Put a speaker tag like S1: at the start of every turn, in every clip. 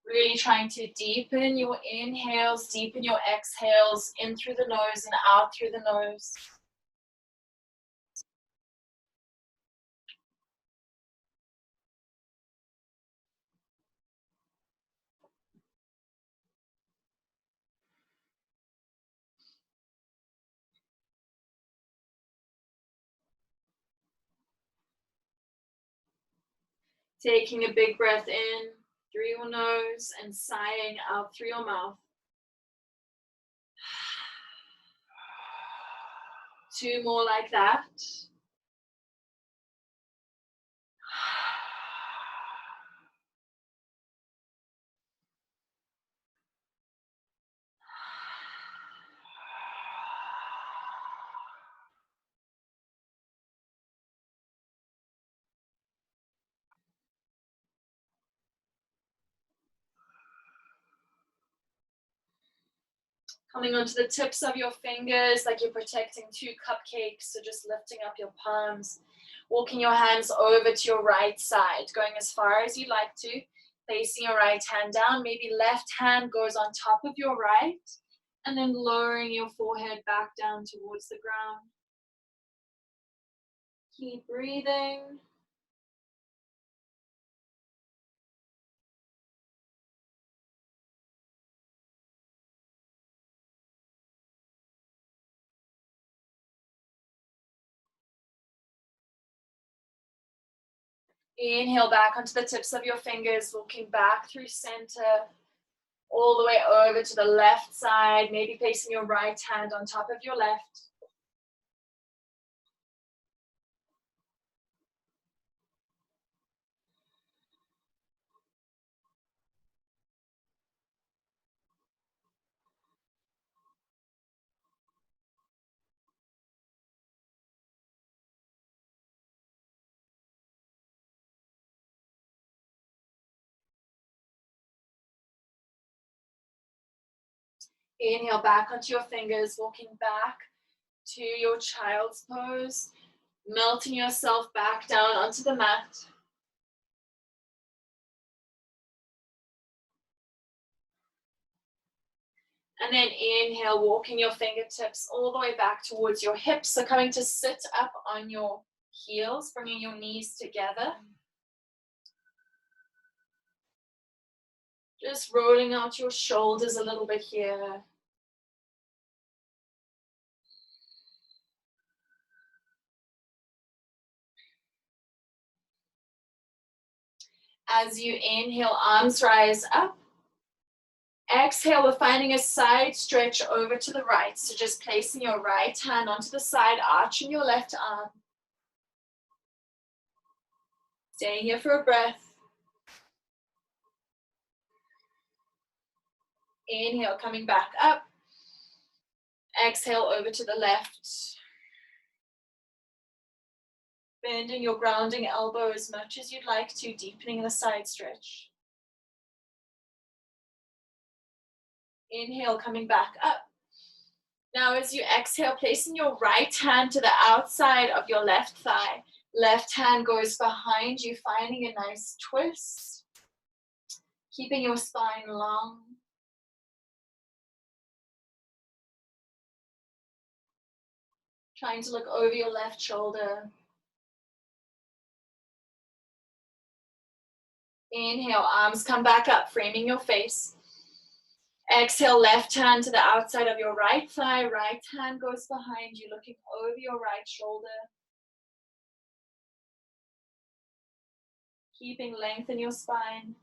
S1: Really trying to deepen your inhales, deepen your exhales, in through the nose and out through the nose. Taking a big breath in through your nose and sighing out through your mouth. 2 more like that. Coming onto the tips of your fingers like you're protecting 2 cupcakes, so just lifting up your palms. Walking your hands over to your right side, going as far as you like to. Placing your right hand down, maybe left hand goes on top of your right, and then lowering your forehead back down towards the ground. Keep breathing. Inhale back onto the tips of your fingers, walking back through center, all the way over to the left side, maybe placing your right hand on top of your left. Inhale back onto your fingers, walking back to your child's pose, melting yourself back down onto the mat. And then inhale, walking your fingertips all the way back towards your hips. So coming to sit up on your heels, bringing your knees together. Just rolling out your shoulders a little bit here. As you inhale, arms rise up. Exhale, we're finding a side stretch over to the right. So just placing your right hand onto the side, arching your left arm. Staying here for a breath. Inhale, coming back up. Exhale over to the left. Bending your grounding elbow as much as you'd like to, deepening the side stretch. Inhale, coming back up. Now as you exhale, placing your right hand to the outside of your left thigh. Left hand goes behind you, finding a nice twist. Keeping your spine long. Trying to look over your left shoulder. Inhale, arms come back up, framing your face. Exhale, left hand to the outside of your right thigh. Right hand goes behind you, looking over your right shoulder. Keeping length in your spine.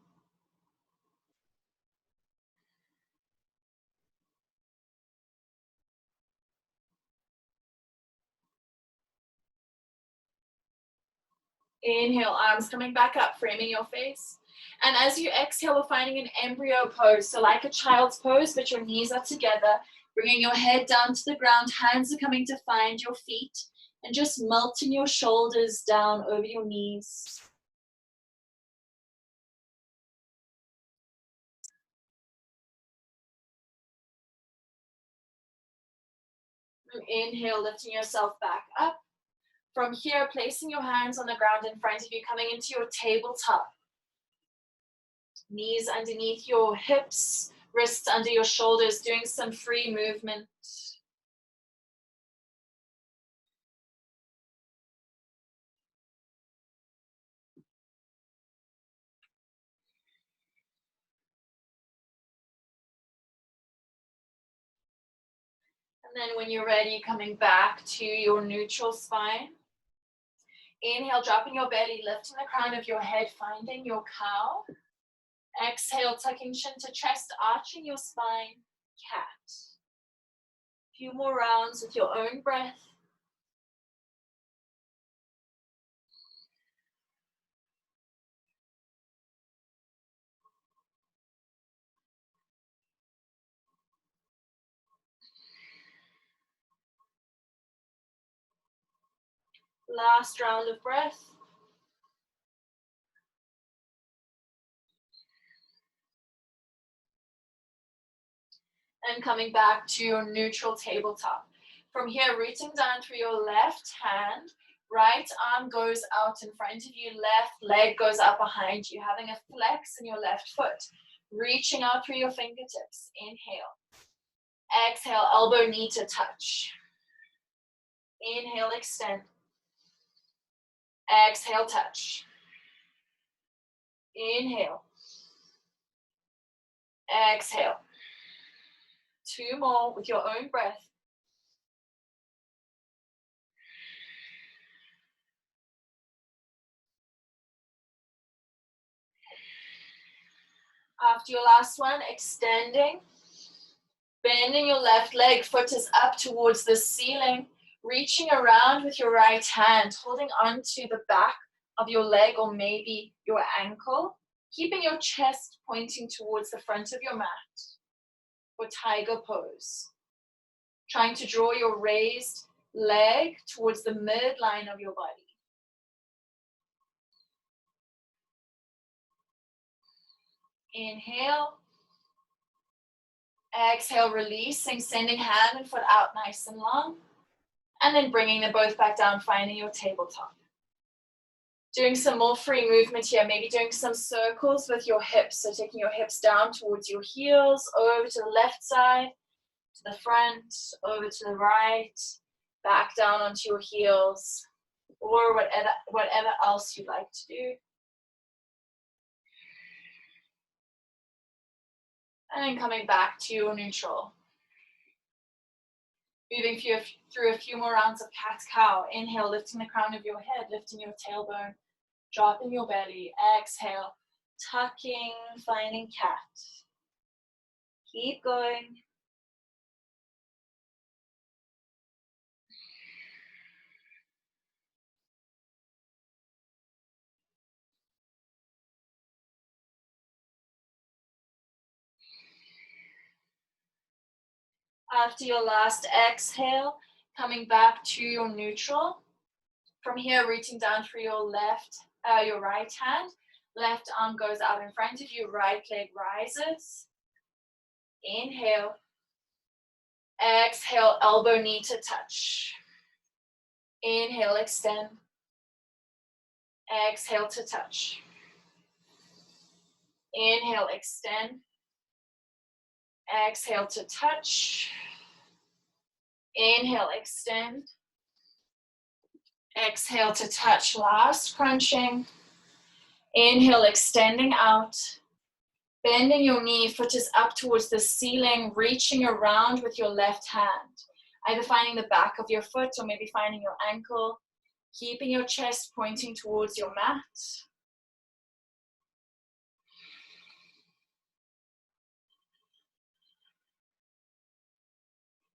S1: Inhale, arms coming back up, framing your face. And as you exhale, we're finding an embryo pose. So like a child's pose, but your knees are together. Bringing your head down to the ground, hands are coming to find your feet. And just melting your shoulders down over your knees. And inhale, lifting yourself back up. From here, placing your hands on the ground in front of you, coming into your tabletop. Knees underneath your hips, wrists under your shoulders, doing some free movement. And then when you're ready, coming back to your neutral spine. Inhale, dropping your belly, lifting the crown of your head, finding your cow. Exhale, tucking chin to chest, arching your spine, cat. Few more rounds with your own breath. Last round of breath. And coming back to your neutral tabletop. From here, reaching down through your left hand, right arm goes out in front of you, left leg goes up behind you, having a flex in your left foot. Reaching out through your fingertips. Inhale. Exhale, elbow knee to touch. Inhale, extend. Exhale, touch. Inhale. Exhale. Two more with your own breath. After your last one, extending. Bending your left leg, foot is up towards the ceiling. Reaching around with your right hand, holding onto the back of your leg or maybe your ankle. Keeping your chest pointing towards the front of your mat for tiger pose. Trying to draw your raised leg towards the midline of your body. Inhale. Exhale, releasing, sending hand and foot out nice and long. And then bringing them both back down, finding your tabletop. Doing some more free movement here, maybe doing some circles with your hips. So taking your hips down towards your heels, over to the left side, to the front, over to the right, back down onto your heels, or whatever else you'd like to do. And then coming back to your neutral. Moving through a few more rounds of cat-cow. Inhale, lifting the crown of your head, lifting your tailbone, dropping your belly. Exhale, tucking, finding cat. Keep going. After your last exhale, coming back to your neutral. From here, reaching down through your right hand. Left arm goes out in front of you, right leg rises. Inhale. Exhale, elbow knee to touch. Inhale, extend. Exhale to touch. Inhale, extend. Exhale to touch. Inhale, extend. Exhale to touch. Last crunching. Inhale, extending out. Bending your knee, foot is up towards the ceiling, reaching around with your left hand. Either finding the back of your foot or maybe finding your ankle. Keeping your chest pointing towards your mat.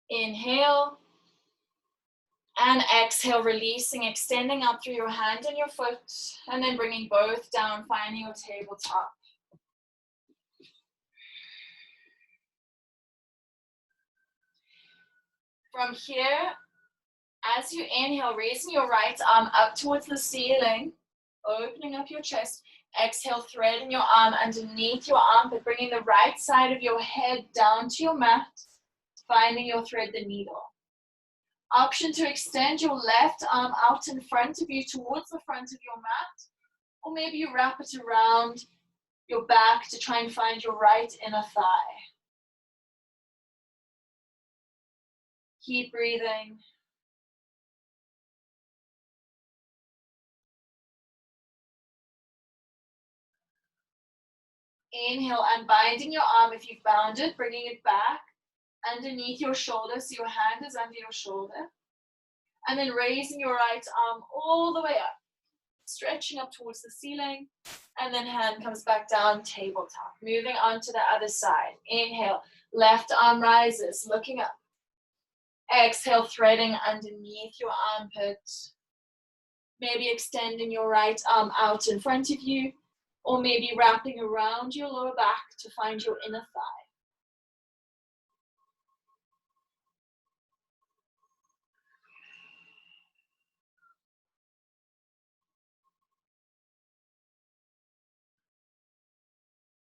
S1: Inhale. And exhale, releasing, extending up through your hand and your foot. And then bringing both down, finding your tabletop. From here, as you inhale, raising your right arm up towards the ceiling, opening up your chest. Exhale, threading your arm underneath your armpit, bringing the right side of your head down to your mat, finding your thread the needle. Option to extend your left arm out in front of you towards the front of your mat, or maybe you wrap it around your back to try and find your right inner thigh. Keep breathing. Inhale, unbinding your arm if you've bound it, bringing it back underneath your shoulder, so your hand is under your shoulder. And then raising your right arm all the way up, stretching up towards the ceiling, and then hand comes back down, tabletop. Moving on to the other side. Inhale, left arm rises, looking up. Exhale, threading underneath your armpit. Maybe extending your right arm out in front of you, or maybe wrapping around your lower back to find your inner thigh.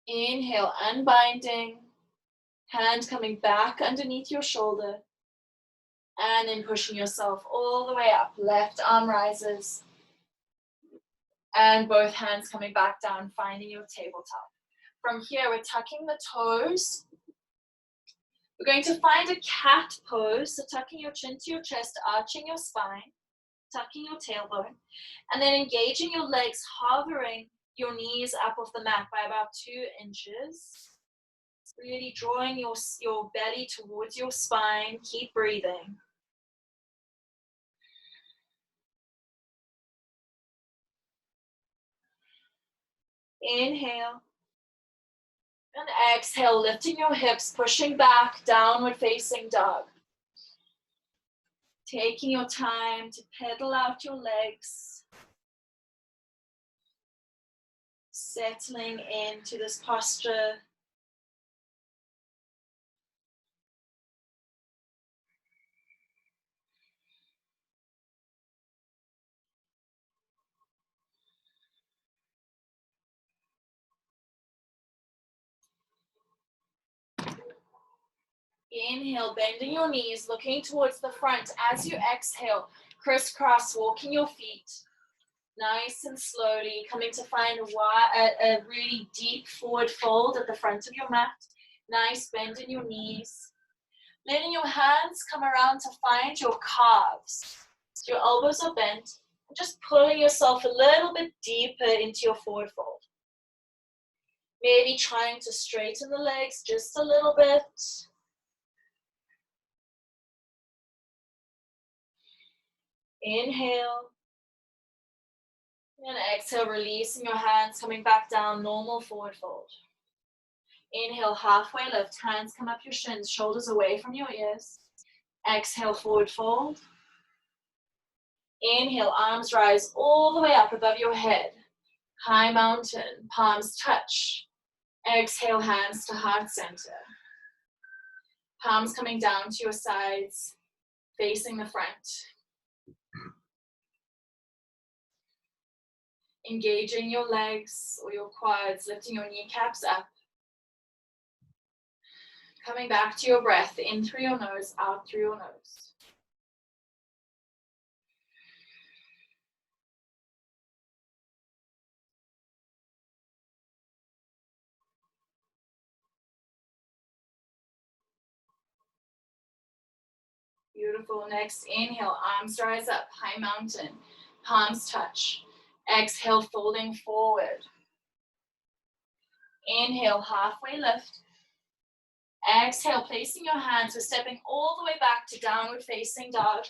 S1: Inhale, unbinding, hand coming back underneath your shoulder, and then pushing yourself all the way up. Left arm rises, and both hands coming back down, finding your tabletop. From here, we're tucking the toes. We're going to find a cat pose, so tucking your chin to your chest, arching your spine, tucking your tailbone, and then engaging your legs, hovering your knees up off the mat by about 2 inches. Really drawing your belly towards your spine. Keep breathing. Inhale. And exhale, lifting your hips, pushing back, downward facing dog. Taking your time to pedal out your legs. Settling into this posture. Inhale, bending your knees, looking towards the front. As you exhale, crisscross, walking your feet. Nice and slowly, coming to find a really deep forward fold at the front of your mat. Nice bend in your knees. Letting your hands come around to find your calves. So your elbows are bent. And just pulling yourself a little bit deeper into your forward fold. Maybe trying to straighten the legs just a little bit. Inhale. And exhale, releasing your hands, coming back down, normal forward fold. Inhale, halfway lift, hands come up your shins, shoulders away from your ears. Exhale, forward fold. Inhale, arms rise all the way up above your head. High mountain, palms touch. Exhale, hands to heart center. Palms coming down to your sides, facing the front. Engaging your legs or your quads, lifting your kneecaps up. Coming back to your breath, in through your nose, out through your nose. Beautiful. Next, inhale, arms rise up, high mountain, palms touch. Exhale, folding forward. Inhale, halfway lift. Exhale, placing your hands, we're stepping all the way back to downward facing dog.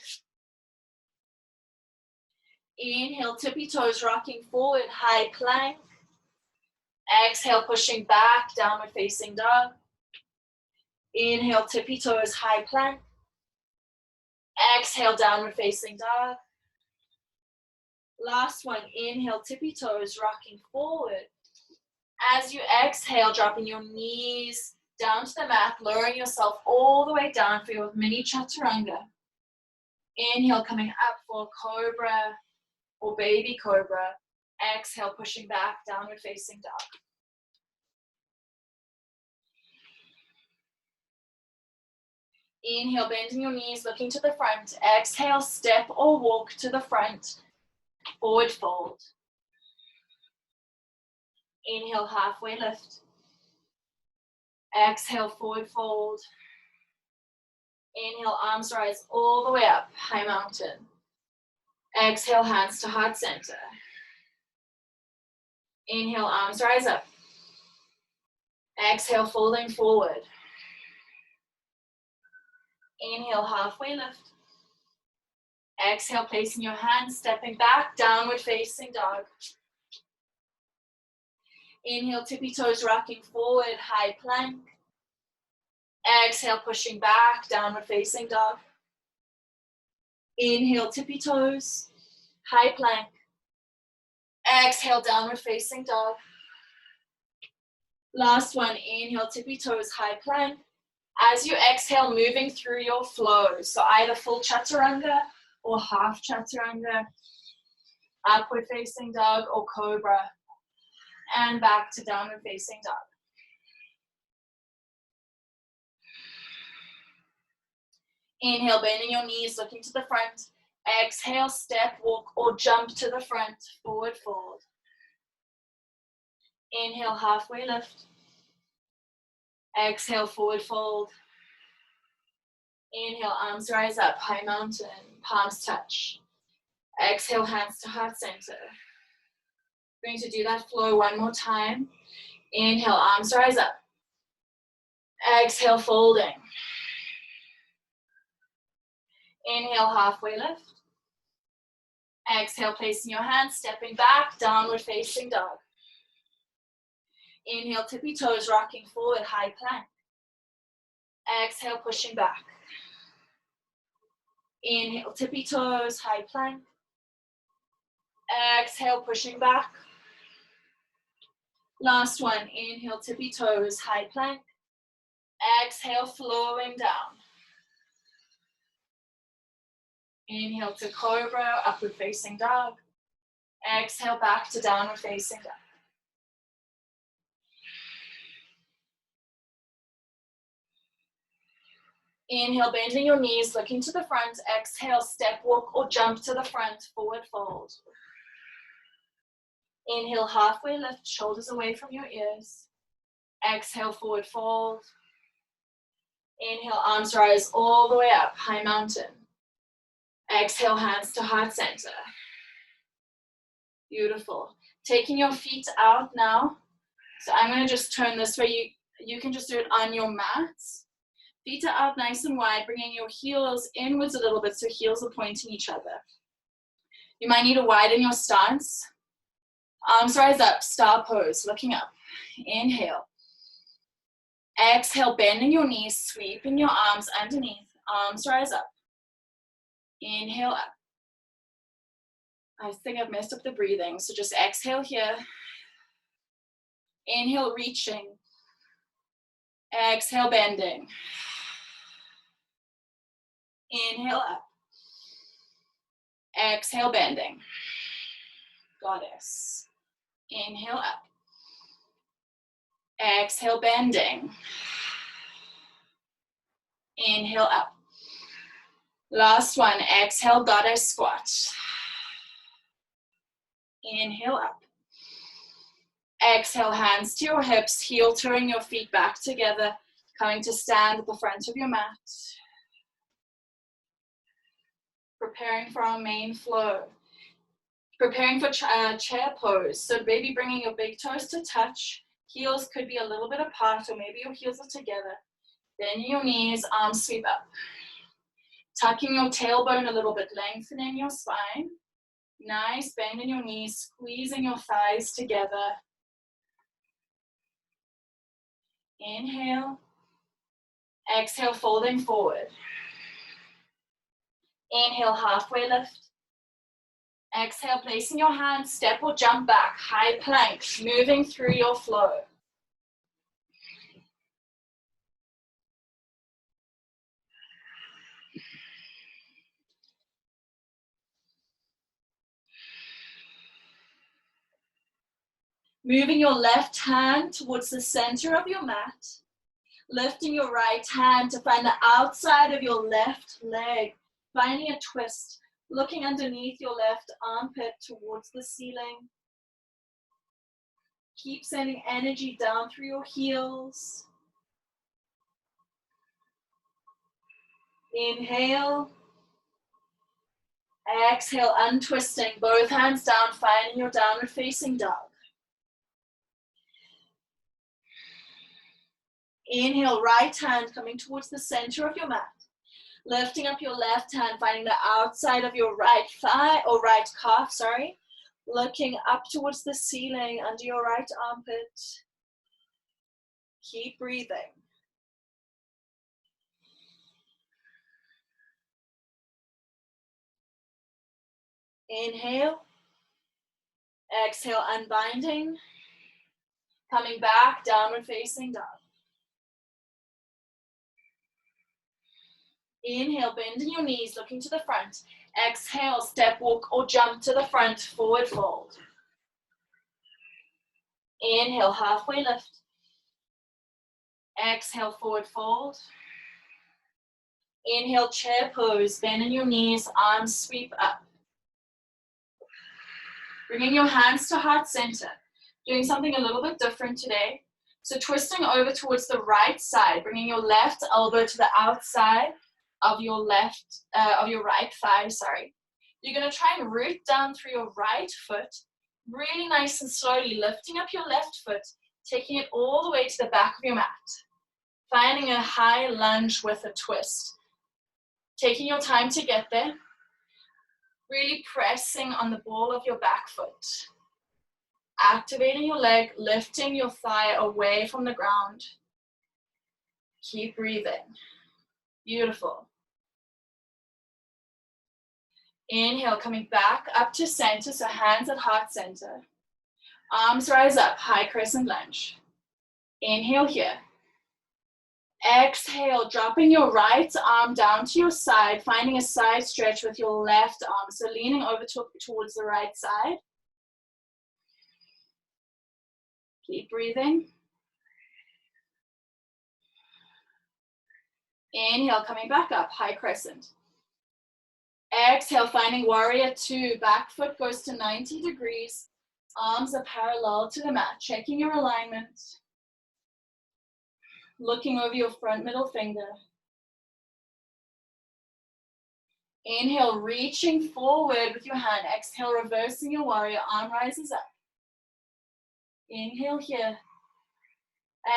S1: Inhale, tippy toes, rocking forward, high plank. Exhale, pushing back, downward facing dog. Inhale, tippy toes, high plank. Exhale, downward facing dog. Last one, inhale, tippy toes, rocking forward. As you exhale, dropping your knees down to the mat, lowering yourself all the way down for your mini chaturanga. Inhale, coming up for cobra or baby cobra. Exhale, pushing back, downward facing dog. Inhale, bending your knees, looking to the front. Exhale, step or walk to the front. Forward fold. Inhale, halfway lift. Exhale, forward fold. Inhale, arms rise all the way up, high mountain. Exhale, hands to heart center. Inhale, arms rise up. Exhale, folding forward. Inhale, halfway lift. Exhale, placing your hands, stepping back, downward facing dog. Inhale, tippy toes rocking forward, high plank. Exhale, pushing back, downward facing dog. Inhale, tippy toes, high plank. Exhale, downward facing dog. Last one, inhale, tippy toes, high plank. As you exhale, moving through your flow. So either full chaturanga or half chaturanga, upward facing dog or cobra, and back to downward facing dog. Inhale, bending your knees, looking to the front. Exhale, step, walk, or jump to the front, forward fold. Inhale, halfway lift. Exhale, forward fold. Inhale, arms rise up, high mountain, palms touch. Exhale, hands to heart center. Going to do that flow one more time. Inhale, arms rise up. Exhale, folding. Inhale, halfway lift. Exhale, placing your hands, stepping back, downward facing dog. Inhale, tippy toes, rocking forward, high plank. Exhale, pushing back. Inhale, tippy toes, high plank. Exhale, pushing back. Last one, inhale, tippy toes, high plank. Exhale, flowing down. Inhale to cobra, upward facing dog. Exhale, back to downward facing dog. Inhale, bending your knees, looking to the front. Exhale, step, walk, or jump to the front, forward fold. Inhale, halfway lift, shoulders away from your ears. Exhale, forward fold. Inhale, arms rise all the way up, high mountain. Exhale, hands to heart center. Beautiful. Taking your feet out now. So I'm going to just turn this way. You can just do it on your mat. Feet are out nice and wide, bringing your heels inwards a little bit so heels are pointing each other. You might need to widen your stance. Arms rise up, star pose, looking up. Inhale. Exhale, bending your knees, sweeping your arms underneath. Arms rise up. Inhale up. I think I've messed up the breathing, so just exhale here. Inhale, reaching. Exhale, bending. Inhale up. Exhale, bending. Goddess. Inhale up. Exhale, bending. Inhale up. Last one, exhale, goddess squat. Inhale up. Exhale, hands to your hips, heel turning your feet back together, coming to stand at the front of your mat. Preparing for our main flow. Preparing for chair pose. So maybe bringing your big toes to touch. Heels could be a little bit apart, or maybe your heels are together. Bending your knees, arms sweep up. Tucking your tailbone a little bit, lengthening your spine. Nice, bending your knees, squeezing your thighs together. Inhale. Exhale, folding forward. Inhale, halfway lift. Exhale, placing your hands, step or jump back, high plank, moving through your flow. Moving your left hand towards the center of your mat. Lifting your right hand to find the outside of your left leg. Finding a twist. Looking underneath your left armpit towards the ceiling. Keep sending energy down through your heels. Inhale. Exhale, untwisting, both hands down, finding your downward facing dog. Inhale, right hand coming towards the center of your mat. Lifting up your left hand, finding the outside of your right thigh, or right calf, sorry. Looking up towards the ceiling under your right armpit. Keep breathing. Inhale. Exhale, unbinding. Coming back, downward facing dog. Inhale, bending your knees, looking to the front. Exhale, step, walk, or jump to the front, forward fold. Inhale, halfway lift. Exhale, forward fold. Inhale, chair pose, bending your knees, arms sweep up. Bringing your hands to heart center. Doing something a little bit different today. So twisting over towards the right side, bringing your left elbow to the outside of your right thigh, sorry. You're gonna try and root down through your right foot, really nice and slowly, lifting up your left foot, taking it all the way to the back of your mat. Finding a high lunge with a twist. Taking your time to get there. Really pressing on the ball of your back foot. Activating your leg, lifting your thigh away from the ground. Keep breathing. Beautiful. Inhale, coming back up to center, so hands at heart center. Arms rise up, high crescent lunge. Inhale here. Exhale, dropping your right arm down to your side, finding a side stretch with your left arm. So leaning over towards the right side. Keep breathing. Inhale, coming back up, high crescent. Exhale, finding warrior two. Back foot goes to 90 degrees. Arms are parallel to the mat. Checking your alignment. Looking over your front middle finger. Inhale, reaching forward with your hand. Exhale, reversing your warrior. Arm rises up. Inhale here.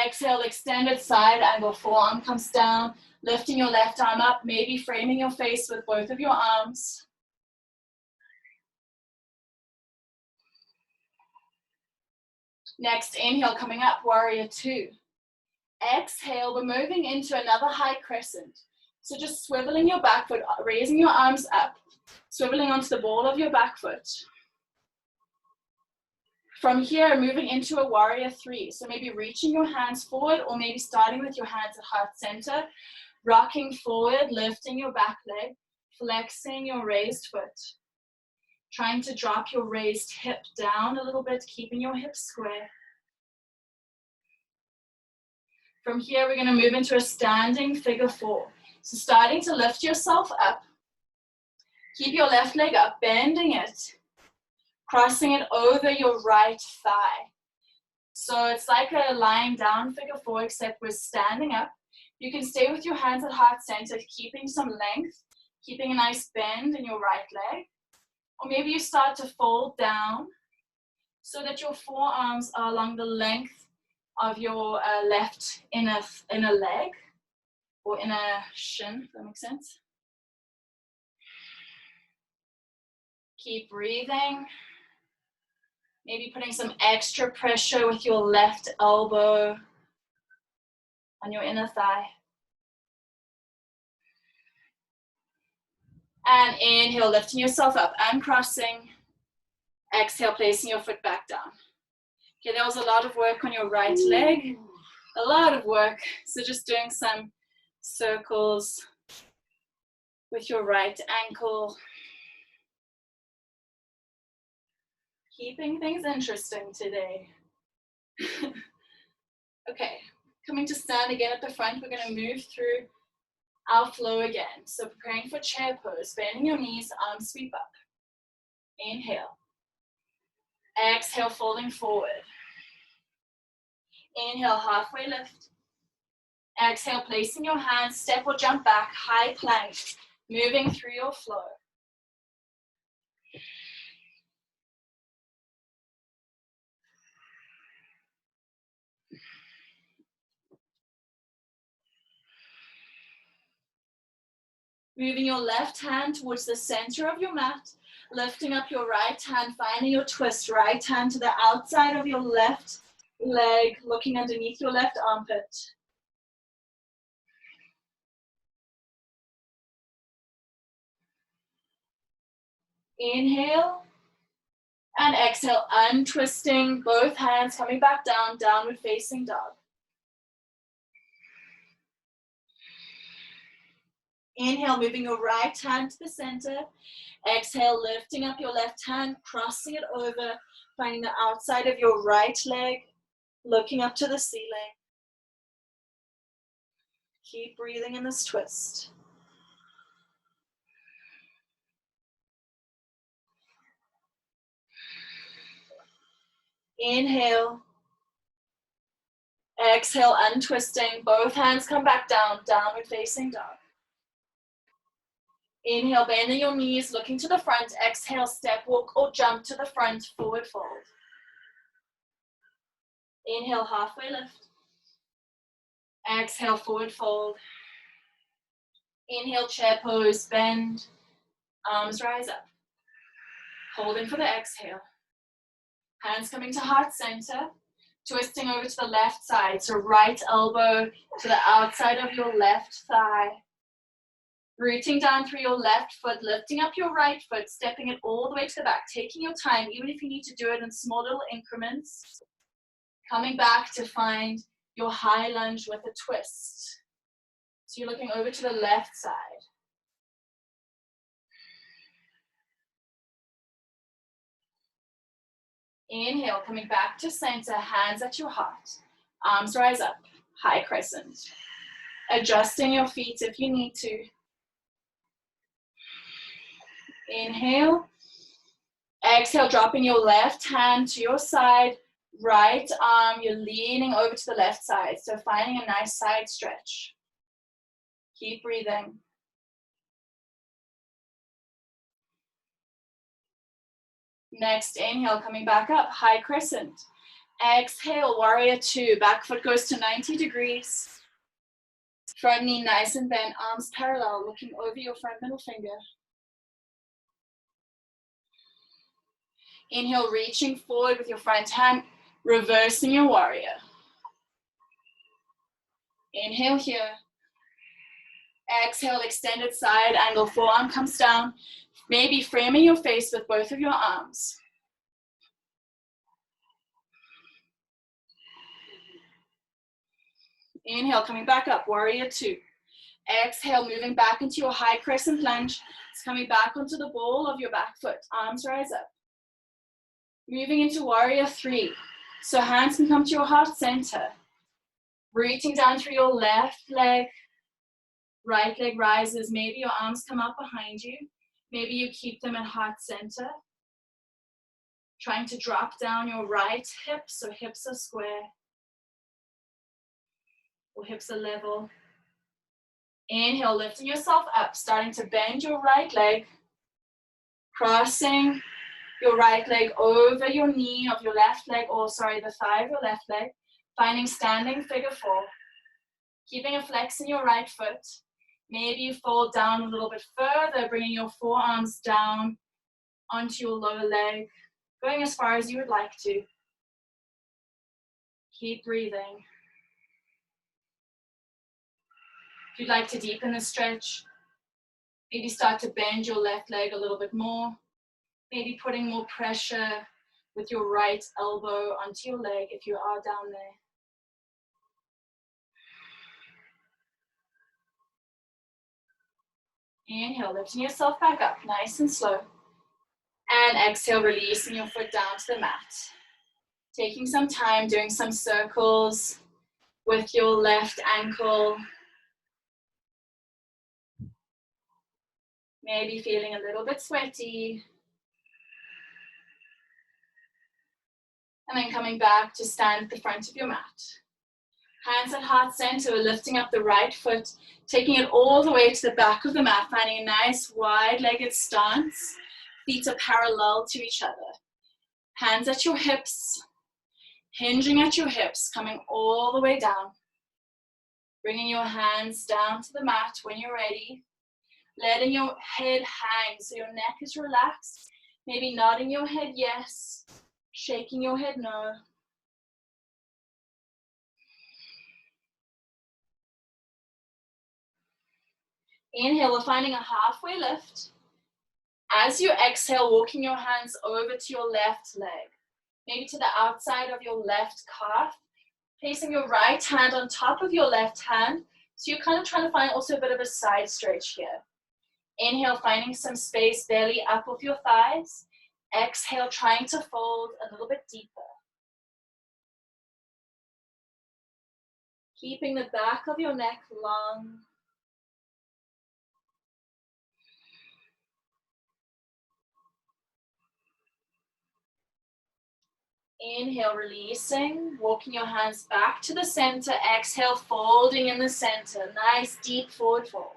S1: Exhale, extended side angle. Forearm comes down. Lifting your left arm up. Maybe framing your face with both of your arms. Next, inhale, coming up, warrior two. Exhale, we're moving into another high crescent. So just swiveling your back foot, raising your arms up, swiveling onto the ball of your back foot. From here, moving into a warrior three. So maybe reaching your hands forward, or maybe starting with your hands at heart center, rocking forward, lifting your back leg, flexing your raised foot. Trying to drop your raised hip down a little bit, keeping your hips square. From here, we're going to move into a standing figure four. So starting to lift yourself up. Keep your left leg up, bending it. Crossing it over your right thigh. So it's like a lying down figure four, except we're standing up. You can stay with your hands at heart center, keeping some length, keeping a nice bend in your right leg. Or maybe you start to fold down so that your forearms are along the length of your left inner leg, or inner shin, if that makes sense. Keep breathing. Maybe putting some extra pressure with your left elbow on your inner thigh. And inhale, lifting yourself up, uncrossing. Exhale, placing your foot back down. Okay, that was a lot of work on your right leg. A lot of work. So just doing some circles with your right ankle. Keeping things interesting today. Okay, coming to stand again at the front, we're going to move through our flow again. So preparing for chair pose, bending your knees, arms sweep up. Inhale. Exhale, folding forward. Inhale, halfway lift. Exhale, placing your hands, step or jump back, high plank, moving through your flow. Moving your left hand towards the center of your mat, lifting up your right hand, finding your twist, right hand to the outside of your left leg, looking underneath your left armpit. Inhale and exhale, untwisting, both hands coming back down, downward facing dog. Inhale, moving your right hand to the center. Exhale, lifting up your left hand, crossing it over, finding the outside of your right leg, looking up to the ceiling. Keep breathing in this twist. Inhale. Exhale, untwisting. Both hands come back down, downward facing dog. Inhale, bending your knees, looking to the front. Exhale, step, walk, or jump to the front, forward fold. Inhale, halfway lift. Exhale, forward fold. Inhale, chair pose, bend. Arms rise up. Holding for the exhale. Hands coming to heart center. Twisting over to the left side. So right elbow to the outside of your left thigh. Rooting down through your left foot, lifting up your right foot, stepping it all the way to the back, taking your time, even if you need to do it in small little increments. Coming back to find your high lunge with a twist. So you're looking over to the left side. Inhale, coming back to center, hands at your heart. Arms rise up, high crescent. Adjusting your feet if you need to. Inhale. Exhale, dropping your left hand to your side, right arm, you're leaning over to the left side. So finding a nice side stretch. Keep breathing. Next, inhale, coming back up, high crescent. Exhale, warrior two, back foot goes to 90 degrees. Front knee nice and bent, arms parallel, looking over your front middle finger. Inhale, reaching forward with your front hand, reversing your warrior. Inhale here. Exhale, extended side angle, forearm comes down. Maybe framing your face with both of your arms. Inhale, coming back up, warrior two. Exhale, moving back into your high crescent lunge. It's coming back onto the ball of your back foot. Arms rise up. Moving into warrior three. So hands can come to your heart center. Reaching down through your left leg. Right leg rises. Maybe your arms come up behind you. Maybe you keep them at heart center. Trying to drop down your right hip, so hips are square. Or hips are level. Inhale, lifting yourself up, starting to bend your right leg. Crossing your right leg over your knee of your left leg, or sorry, the thigh of your left leg. Finding standing figure four. Keeping a flex in your right foot. Maybe you fold down a little bit further, bringing your forearms down onto your lower leg. Going as far as you would like to. Keep breathing. If you'd like to deepen the stretch, maybe start to bend your left leg a little bit more. Maybe putting more pressure with your right elbow onto your leg if you are down there. Inhale, lifting yourself back up, nice and slow. And exhale, releasing your foot down to the mat. Taking some time, doing some circles with your left ankle. Maybe feeling a little bit sweaty. And then coming back to stand at the front of your mat. Hands at heart center, lifting up the right foot, taking it all the way to the back of the mat, finding a nice wide-legged stance. Feet are parallel to each other. Hands at your hips, hinging at your hips, coming all the way down. Bringing your hands down to the mat when you're ready. Letting your head hang so your neck is relaxed. Maybe nodding your head yes, shaking your head no. Inhale, we're finding a halfway lift. As you exhale, walking your hands over to your left leg, maybe to the outside of your left calf, placing your right hand on top of your left hand. So you're kind of trying to find also a bit of a side stretch here. Inhale, finding some space, belly up with your thighs. Exhale, trying to fold a little bit deeper. Keeping the back of your neck long. Inhale, releasing, walking your hands back to the center. Exhale, folding in the center. Nice deep forward fold.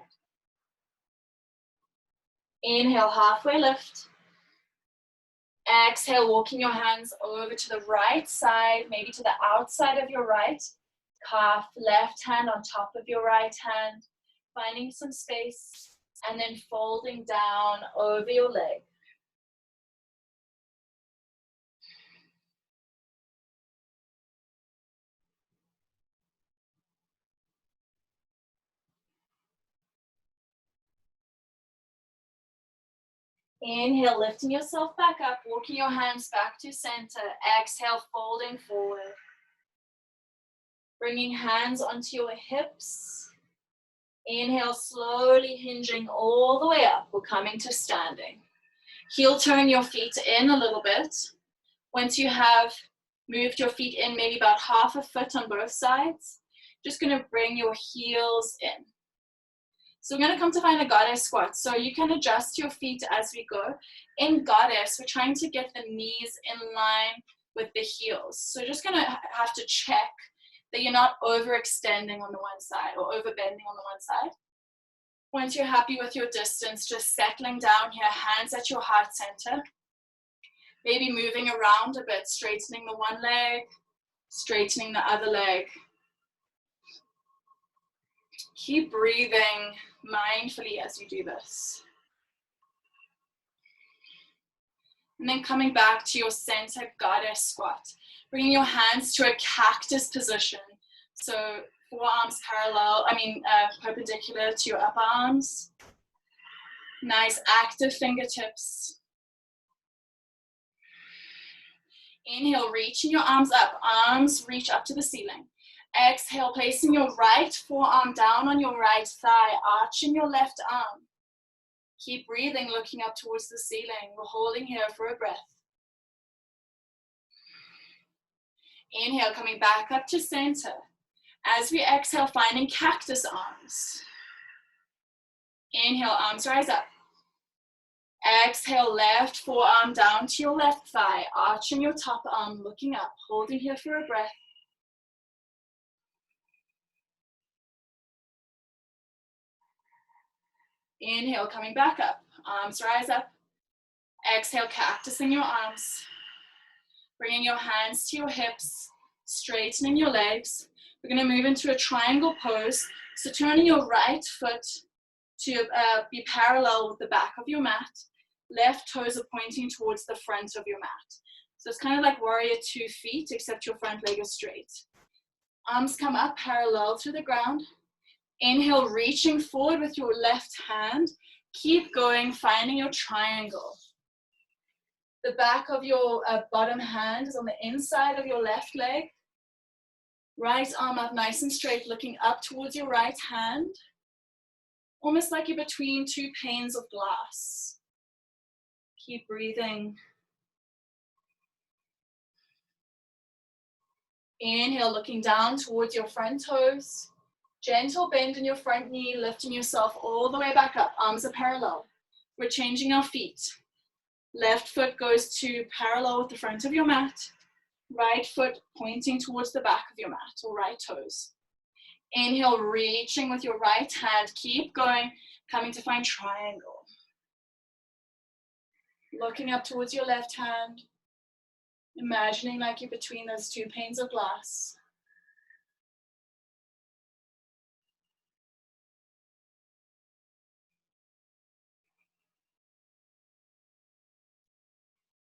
S1: Inhale, halfway lift. Exhale, walking your hands over to the right side, maybe to the outside of your right calf, left hand on top of your right hand, finding some space, and then folding down over your leg. Inhale, lifting yourself back up, walking your hands back to center. Exhale, folding forward. Bringing hands onto your hips. Inhale, slowly hinging all the way up. We're coming to standing. Heel turn your feet in a little bit. Once you have moved your feet in, maybe about half a foot on both sides, just going to bring your heels in. So we're going to come to find a goddess squat. So you can adjust your feet as we go. In goddess, we're trying to get the knees in line with the heels. So you're just going to have to check that you're not overextending on the one side or overbending on the one side. Once you're happy with your distance, just settling down here, hands at your heart center. Maybe moving around a bit, straightening the one leg, straightening the other leg. Keep breathing mindfully as you do this. And then coming back to your center goddess squat. Bringing your hands to a cactus position. So forearms perpendicular to your upper arms. Nice active fingertips. Inhale, reaching your arms up. Arms reach up to the ceiling. Exhale, placing your right forearm down on your right thigh, arching your left arm. Keep breathing, looking up towards the ceiling. We're holding here for a breath. Inhale, coming back up to center. As we exhale, finding cactus arms. Inhale, arms rise up. Exhale, left forearm down to your left thigh, arching your top arm, looking up, holding here for a breath. Inhale, coming back up, arms rise up. Exhale, cactusing your arms. Bringing your hands to your hips, straightening your legs. We're going to move into a triangle pose. So turning your right foot to be parallel with the back of your mat. Left toes are pointing towards the front of your mat. So it's kind of like warrior 2 feet, except your front leg is straight. Arms come up parallel to the ground. Inhale, reaching forward with your left hand. Keep going, finding your triangle. The back of your bottom hand is on the inside of your left leg. Right arm up nice and straight, looking up towards your right hand. Almost like you're between 2 panes of glass. Keep breathing. Inhale, looking down towards your front toes. Gentle bend in your front knee, lifting yourself all the way back up. Arms are parallel. We're changing our feet. Left foot goes to parallel with the front of your mat. Right foot pointing towards the back of your mat, or right toes. Inhale, reaching with your right hand. Keep going, coming to find triangle. Looking up towards your left hand. Imagining like you're between those two panes of glass.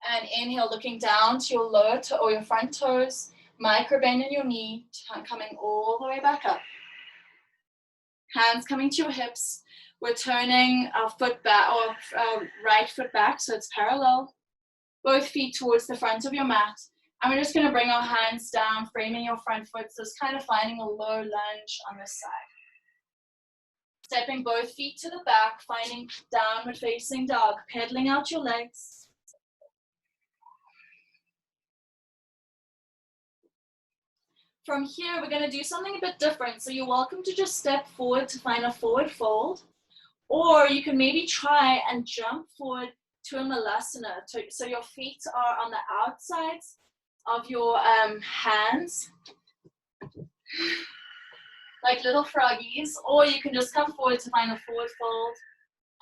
S1: And inhale, looking down to your lower toe or your front toes. Micro bend in your knee, coming all the way back up. Hands coming to your hips. We're turning our foot back, or our right foot back, so it's parallel. Both feet towards the front of your mat. And we're just going to bring our hands down, framing your front foot. So it's kind of finding a low lunge on this side. Stepping both feet to the back, finding downward facing dog, pedaling out your legs. From here, we're going to do something a bit different. So you're welcome to just step forward to find a forward fold. Or you can maybe try and jump forward to a malasana. So your feet are on the outsides of your hands, like little froggies. Or you can just come forward to find a forward fold.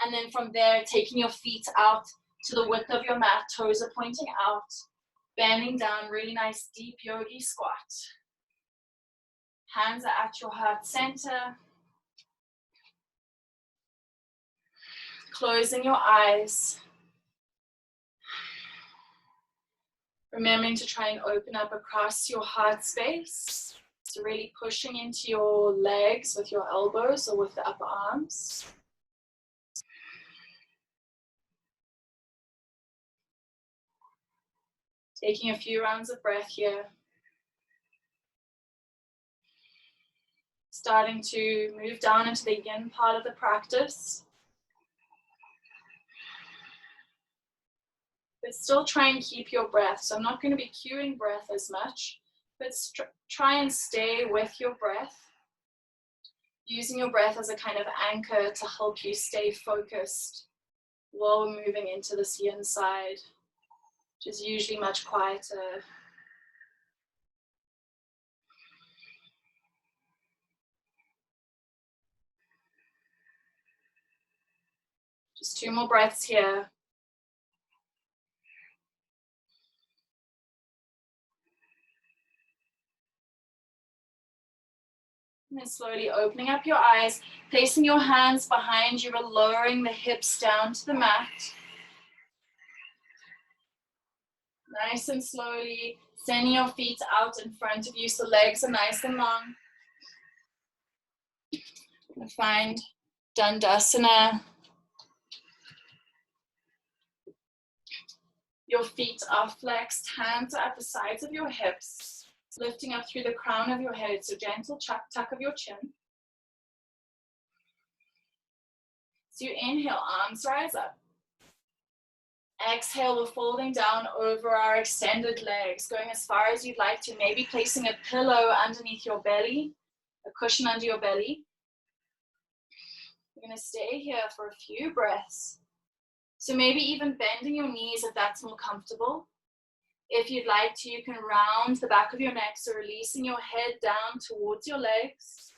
S1: And then from there, taking your feet out to the width of your mat, toes are pointing out, bending down, really nice deep yogi squat. Hands are at your heart center. Closing your eyes. Remembering to try and open up across your heart space. So really pushing into your legs with your elbows or with the upper arms. Taking a few rounds of breath here. Starting to move down into the yin part of the practice. But still try and keep your breath. So I'm not going to be cueing breath as much, but try and stay with your breath. Using your breath as a kind of anchor to help you stay focused while we're moving into this yin side, which is usually much quieter. Just 2 more breaths here. And then slowly opening up your eyes, placing your hands behind you, and lowering the hips down to the mat. Nice and slowly, sending your feet out in front of you so legs are nice and long. Find Dandasana. Your feet are flexed, hands are at the sides of your hips, lifting up through the crown of your head, so gentle tuck of your chin. So you inhale, arms rise up. Exhale, we're folding down over our extended legs, going as far as you'd like to, maybe placing a pillow underneath your belly, a cushion under your belly. We're going to stay here for a few breaths. So maybe even bending your knees if that's more comfortable. If you'd like to, you can round the back of your neck, so releasing your head down towards your legs.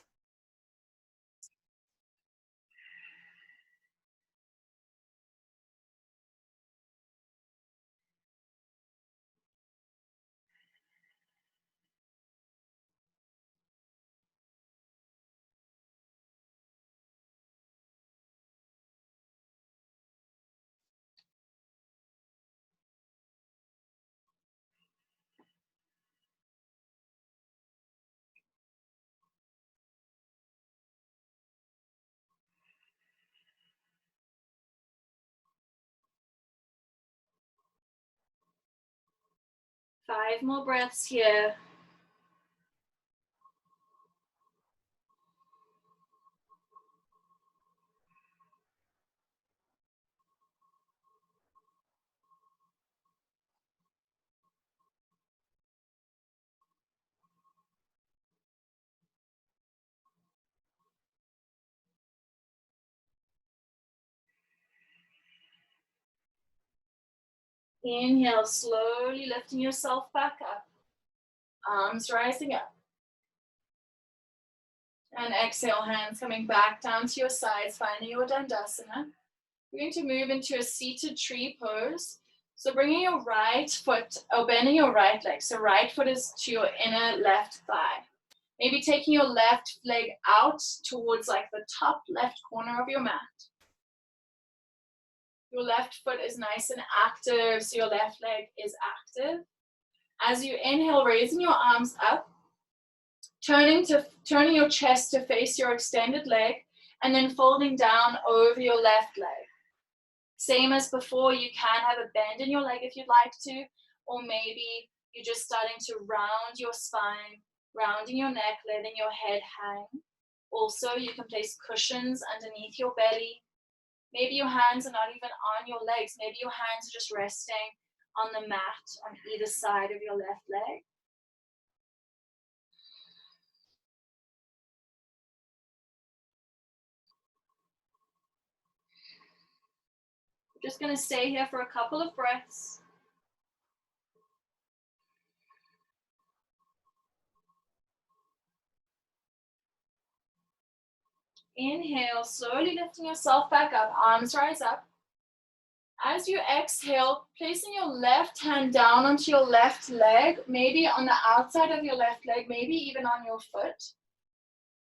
S1: Five more breaths here. Inhale, slowly lifting yourself back up. arms rising up. And exhale, hands coming back down to your sides, finding your Dandasana. We're going to move into a seated tree pose. So bringing your right foot, or bending your right leg. So right foot is to your inner left thigh. Maybe taking your left leg out towards like the top left corner of your mat. Your left foot is nice and active, so your left leg is active. As you inhale, raising your arms up, turning your chest to face your extended leg, and then folding down over your left leg. Same as before, you can have a bend in your leg if you'd like to, or maybe you're just starting to round your spine, rounding your neck, letting your head hang. Also, you can place cushions underneath your belly. Maybe your hands are not even on your legs. Maybe your hands are just resting on the mat on either side of your left leg. We're just going to stay here for a couple of breaths. Inhale, slowly lifting yourself back up, arms rise up. As you exhale, placing your left hand down onto your left leg, maybe on the outside of your left leg, maybe even on your foot.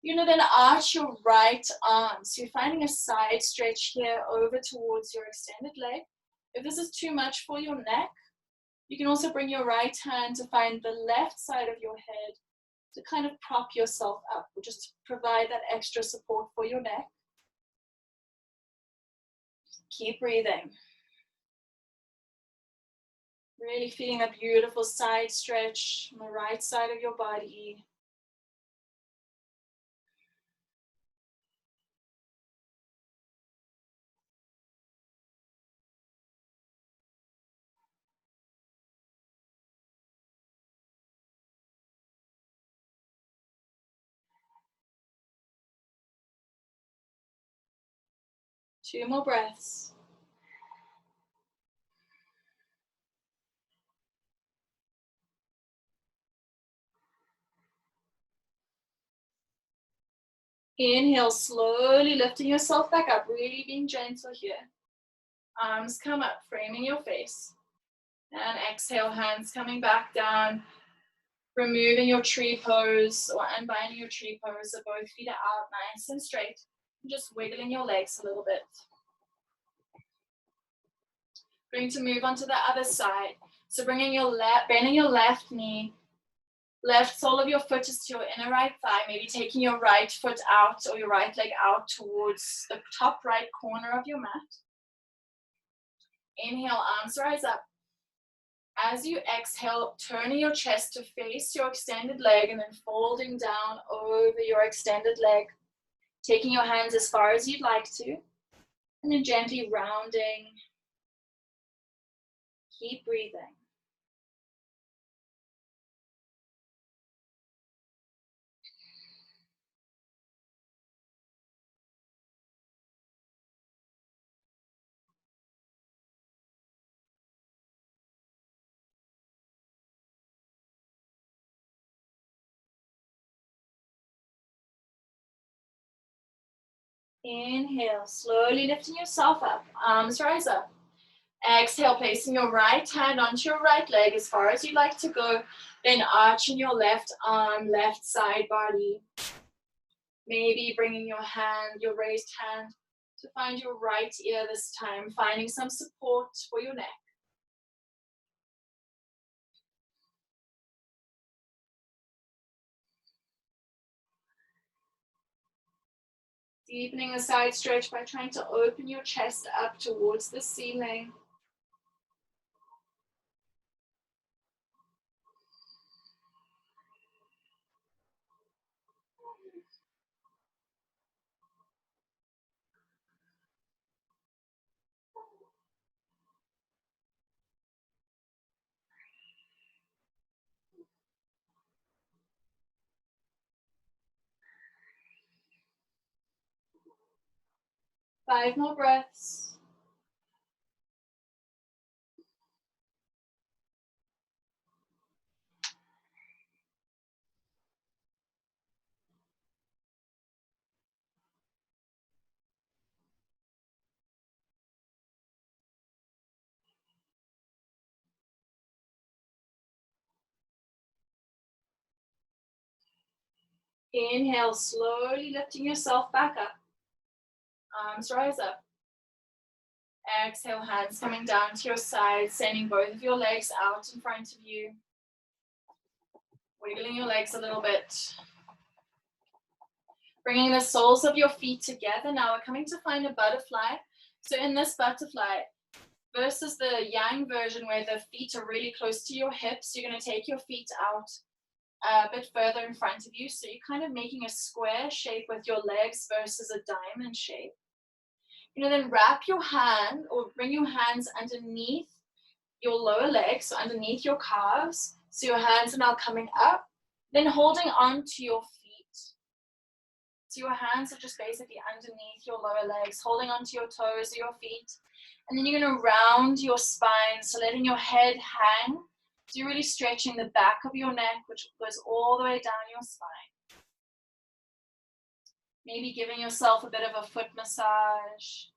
S1: You're going to then arch your right arm. So you're finding a side stretch here over towards your extended leg. If this is too much for your neck, you can also bring your right hand to find the left side of your head to kind of prop yourself up, or just to provide that extra support for your neck. Keep breathing. Really feeling that beautiful side stretch on the right side of your body. Two more breaths. Inhale, slowly lifting yourself back up, really being gentle here. Arms come up, framing your face. And exhale, hands coming back down, removing your tree pose or unbinding your tree pose so both feet are out nice and straight. And just wiggling your legs a little bit. Going to move on to the other side. So bringing your bending your left knee, left sole of your foot is to your inner right thigh, maybe taking your right foot out or your right leg out towards the top right corner of your mat. Inhale, arms rise up. As you exhale, turning your chest to face your extended leg and then folding down over your extended leg. Taking your hands as far as you'd like to, and then gently rounding. Keep breathing. Inhale, slowly lifting yourself up, arms rise up. Exhale, placing your right hand onto your right leg as far as you'd like to go, then arching your left arm, left side body. Maybe bringing your hand, your raised hand, to find your right ear this time, finding some support for your neck. Deepening the side stretch by trying to open your chest up towards the ceiling. Five more breaths. Inhale, slowly lifting yourself back up. Arms rise up. Exhale, hands coming down to your sides, sending both of your legs out in front of you. Wiggling your legs a little bit. Bringing the soles of your feet together. Now we're coming to find a butterfly. So in this butterfly, versus the yang version where the feet are really close to your hips, you're going to take your feet out a bit further in front of you. So you're kind of making a square shape with your legs versus a diamond shape. You're going to then wrap your hand or bring your hands underneath your lower legs, so underneath your calves. So your hands are now coming up, then holding on to your feet. So your hands are just basically underneath your lower legs, holding onto your toes or your feet. And then you're going to round your spine, so letting your head hang. So you're really stretching the back of your neck, which goes all the way down your spine. Maybe giving yourself a bit of a foot massage.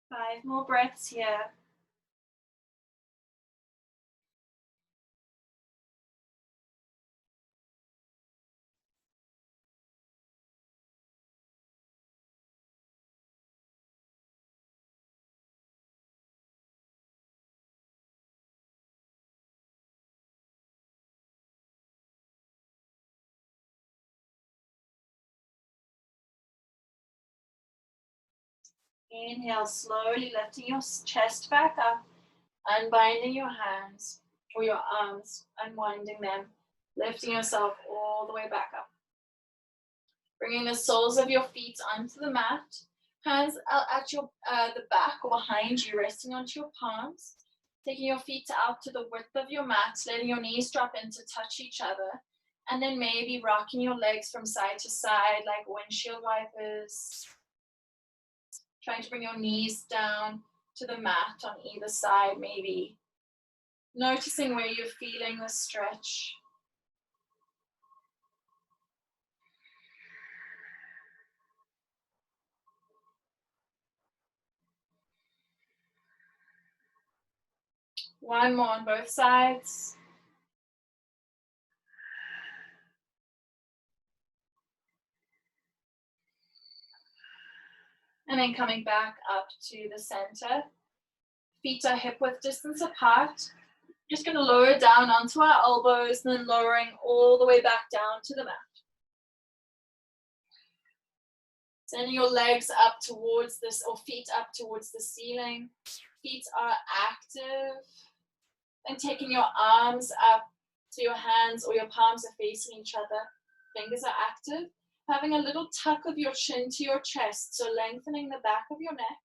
S1: Five more breaths here. Inhale, slowly lifting your chest back up, unbinding your hands or your arms, unwinding them, lifting yourself all the way back up. Bringing the soles of your feet onto the mat, hands at your the back or behind you, resting onto your palms. Taking your feet out to the width of your mat, letting your knees drop in to touch each other, and then maybe rocking your legs from side to side like windshield wipers. Trying to bring your knees down to the mat on either side, maybe. Noticing where you're feeling the stretch. One more on both sides. And then coming back up to the center. Feet are hip width distance apart. Just going to lower down onto our elbows and then lowering all the way back down to the mat. Sending your legs up towards this, or feet up towards the ceiling. Feet are active. And taking your arms up so your hands or your palms are facing each other. Fingers are active. Having a little tuck of your chin to your chest, so lengthening the back of your neck.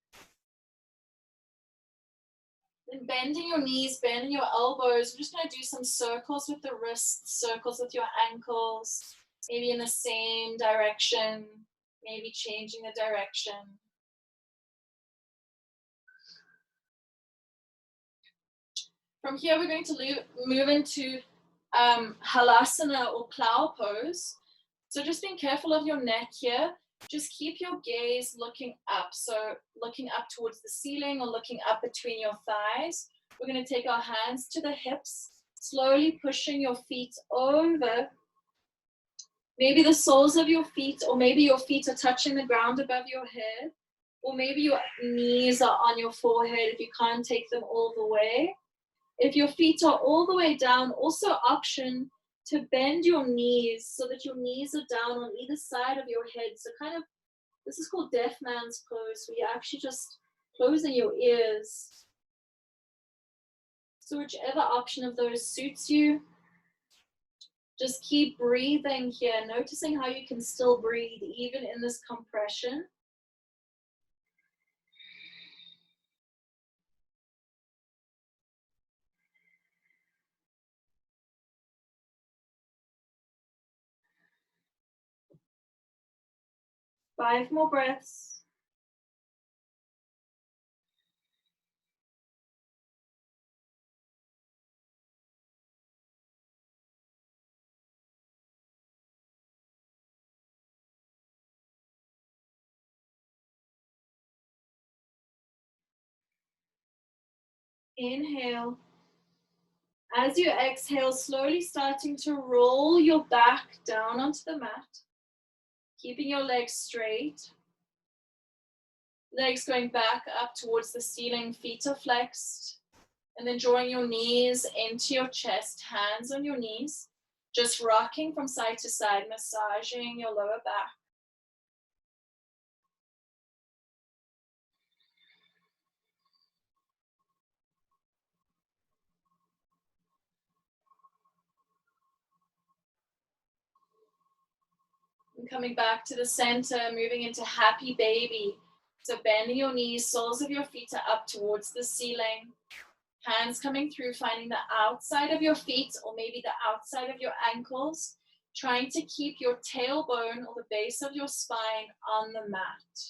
S1: Then bending your knees, bending your elbows. We're just going to do some circles with the wrists, circles with your ankles, maybe in the same direction, maybe changing the direction. From here, we're going to move into halasana or plow pose. So just being careful of your neck here. Just keep your gaze looking up. So looking up towards the ceiling or looking up between your thighs. We're going to take our hands to the hips, slowly pushing your feet over. Maybe the soles of your feet, or maybe your feet are touching the ground above your head, or maybe your knees are on your forehead if you can't take them all the way. If your feet are all the way down, also option to bend your knees so that your knees are down on either side of your head. So kind of, this is called deaf man's pose, where you're actually just closing your ears. So whichever option of those suits you. Just keep breathing here, noticing how you can still breathe even in this compression. Five more breaths. Inhale. As you exhale, slowly starting to roll your back down onto the mat, keeping your legs straight. Legs going back up towards the ceiling, feet are flexed. And then drawing your knees into your chest, hands on your knees, just rocking from side to side, massaging your lower back. And coming back to the center, moving into happy baby. So bending your knees, soles of your feet are up towards the ceiling. Hands coming through, finding the outside of your feet or maybe the outside of your ankles. Trying to keep your tailbone or the base of your spine on the mat.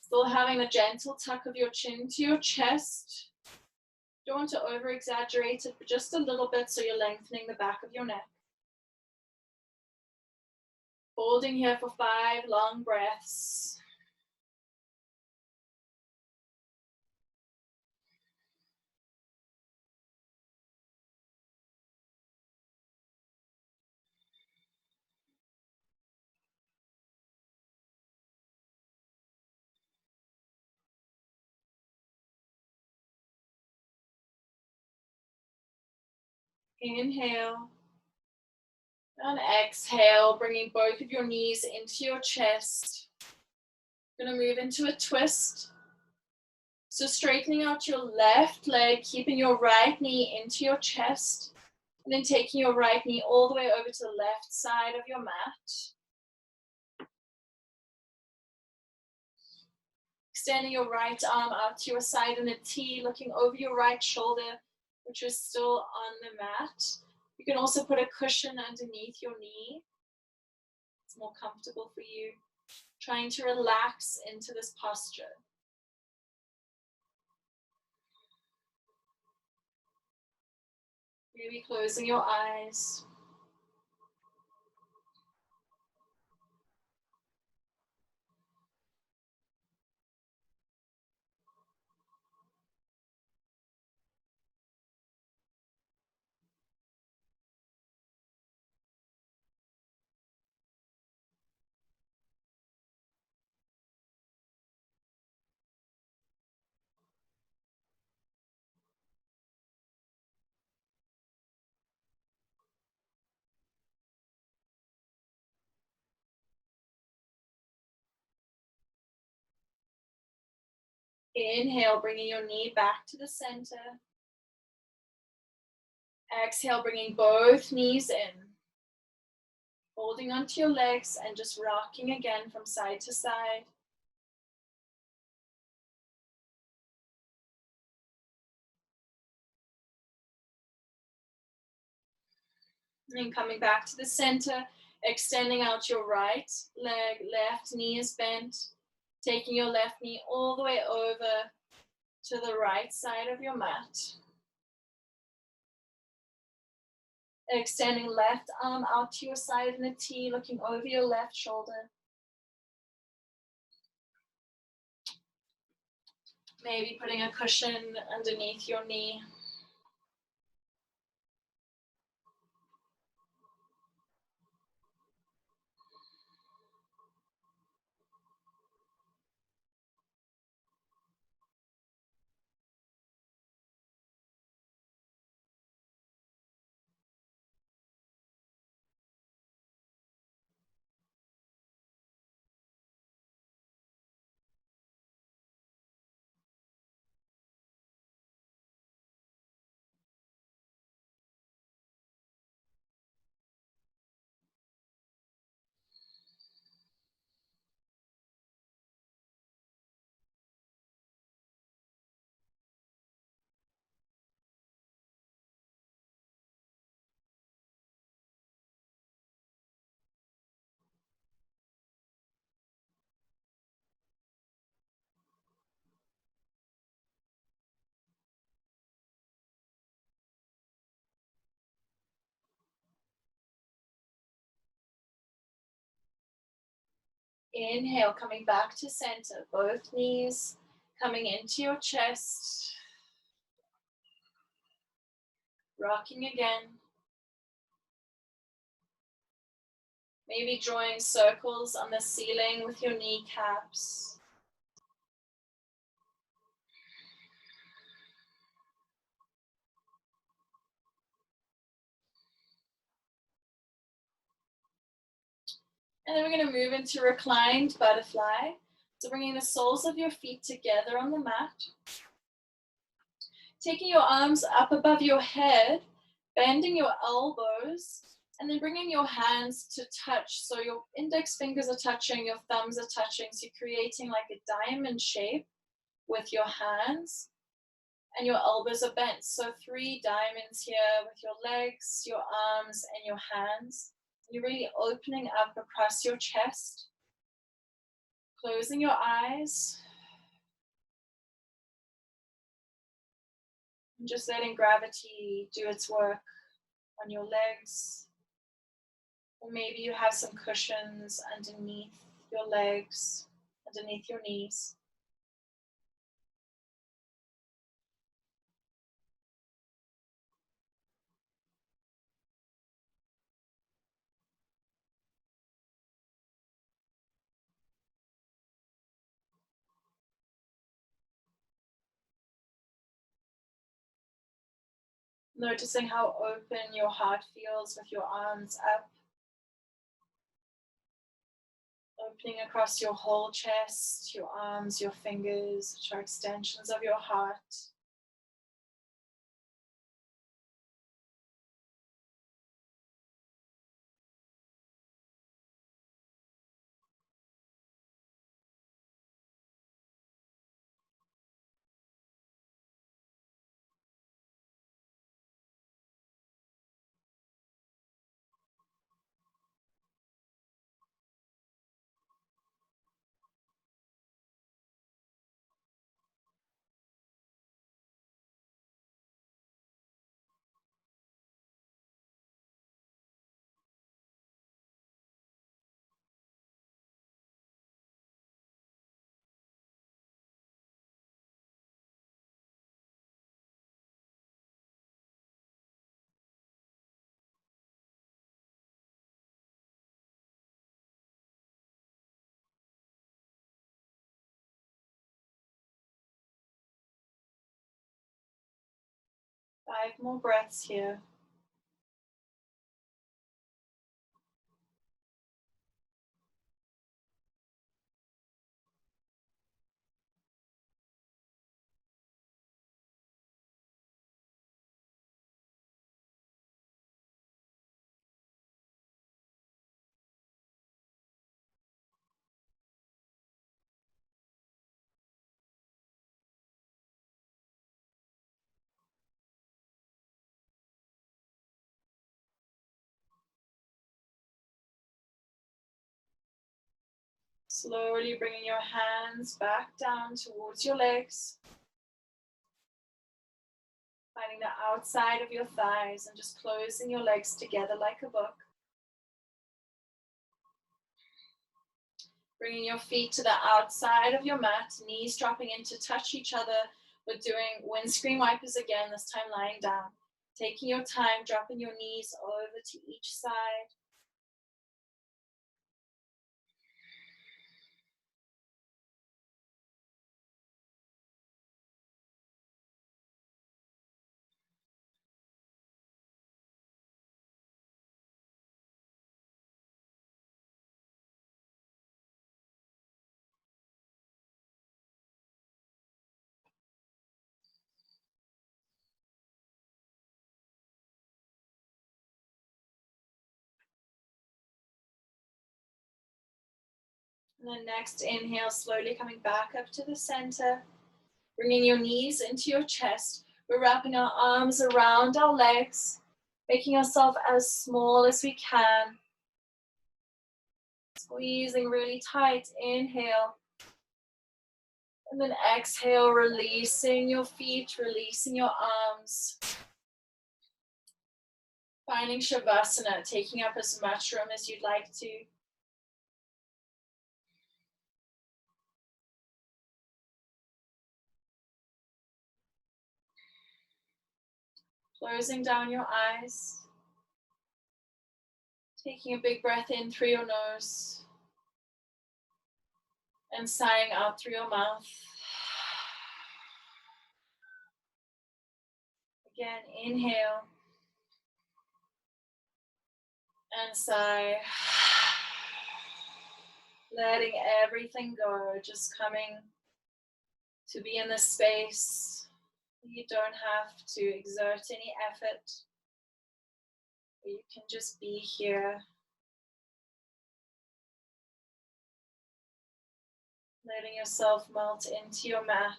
S1: Still having a gentle tuck of your chin to your chest. Don't want to over exaggerate it, but just a little bit so you're lengthening the back of your neck. Holding here for 5 long breaths. Inhale. And exhale, bringing both of your knees into your chest. You're going to move into a twist. So straightening out your left leg, keeping your right knee into your chest. And then taking your right knee all the way over to the left side of your mat. Extending your right arm out to your side in a T, looking over your right shoulder, which is still on the mat. You can also put a cushion underneath your knee. It's more comfortable for you. Trying to relax into this posture. Maybe closing your eyes. Inhale, bringing your knee back to the center. Exhale, bringing both knees in. Holding onto your legs and just rocking again from side to side. And coming back to the center, extending out your right leg, left knee is bent. Taking your left knee all the way over to the right side of your mat. Extending left arm out to your side in a T, looking over your left shoulder. Maybe putting a cushion underneath your knee. Inhale, coming back to center, both knees coming into your chest. Rocking again. Maybe drawing circles on the ceiling with your kneecaps. And then we're going to move into reclined butterfly. So bringing the soles of your feet together on the mat. Taking your arms up above your head, bending your elbows, and then bringing your hands to touch. So your index fingers are touching, your thumbs are touching. So you're creating like a diamond shape with your hands, and your elbows are bent. So 3 diamonds here with your legs, your arms, and your hands. You're really opening up across your chest, closing your eyes, and just letting gravity do its work on your legs. Or maybe you have some cushions underneath your legs, underneath your knees. Noticing how open your heart feels with your arms up. Opening across your whole chest, your arms, your fingers, which are extensions of your heart. Five more breaths here. Slowly bringing your hands back down towards your legs. Finding the outside of your thighs and just closing your legs together like a book. Bringing your feet to the outside of your mat, knees dropping in to touch each other. We're doing windscreen wipers again, this time lying down. Taking your time, dropping your knees over to each side. And then next inhale, slowly coming back up to the center. Bringing your knees into your chest. We're wrapping our arms around our legs, making ourselves as small as we can. Squeezing really tight, inhale. And then exhale, releasing your feet, releasing your arms. Finding Shavasana, taking up as much room as you'd like to. Closing down your eyes. Taking a big breath in through your nose. And sighing out through your mouth. Again, inhale. And sigh. Letting everything go. Just coming to be in this space. You don't have to exert any effort. You can just be here. Letting yourself melt into your mat.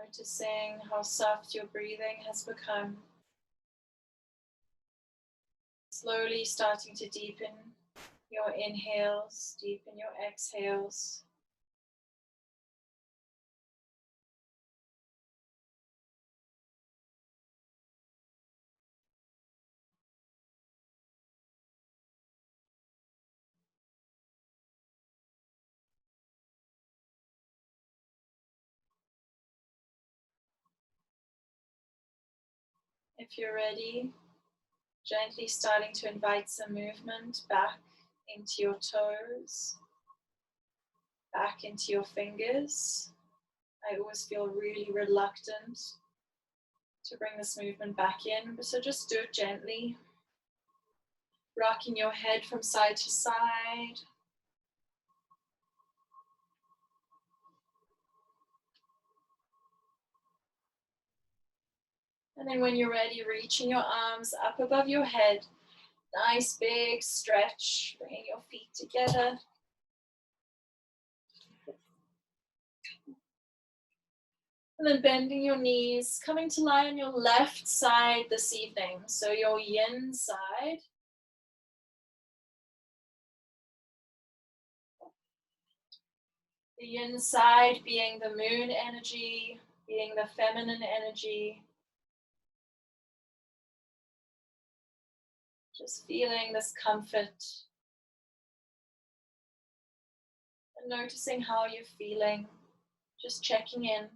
S1: Noticing how soft your breathing has become. Slowly starting to deepen your inhales, deepen your exhales. If you're ready, gently starting to invite some movement back into your toes, back into your fingers. I always feel really reluctant to bring this movement back in, so just do it gently. Rocking your head from side to side. And then when you're ready, reaching your arms up above your head. Nice big stretch, bringing your feet together. And then bending your knees, coming to lie on your left side this evening. So your yin side. The yin side being the moon energy, being the feminine energy. Just feeling this comfort. And noticing how you're feeling. Just checking in.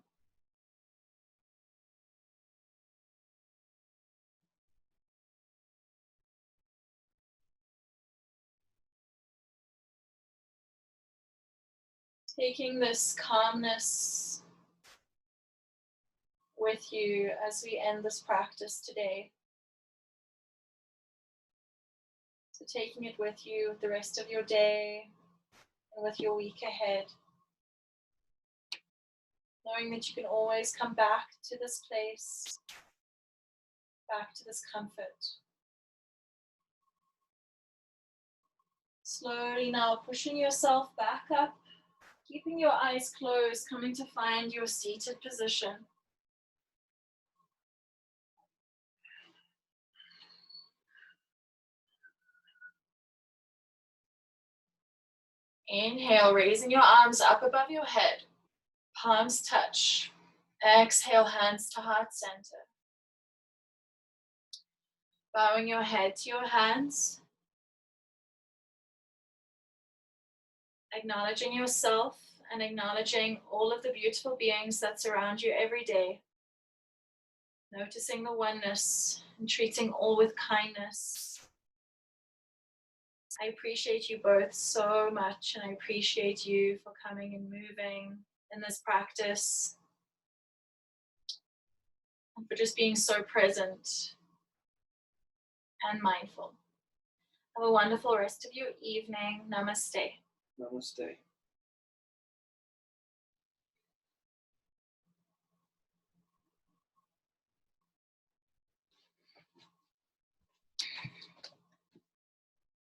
S1: Taking this calmness with you as we end this practice today. So taking it with you the rest of your day and with your week ahead. Knowing that you can always come back to this place, back to this comfort. Slowly now pushing yourself back up, keeping your eyes closed, coming to find your seated position. Inhale, raising your arms up above your head, palms touch. Exhale, hands to heart center. Bowing your head to your hands. Acknowledging yourself and acknowledging all of the beautiful beings that surround you every day. Noticing the oneness and treating all with kindness. I appreciate you both so much, and I appreciate you for coming and moving in this practice and for just being so present and mindful. Have a wonderful rest of your evening. Namaste.
S2: Namaste.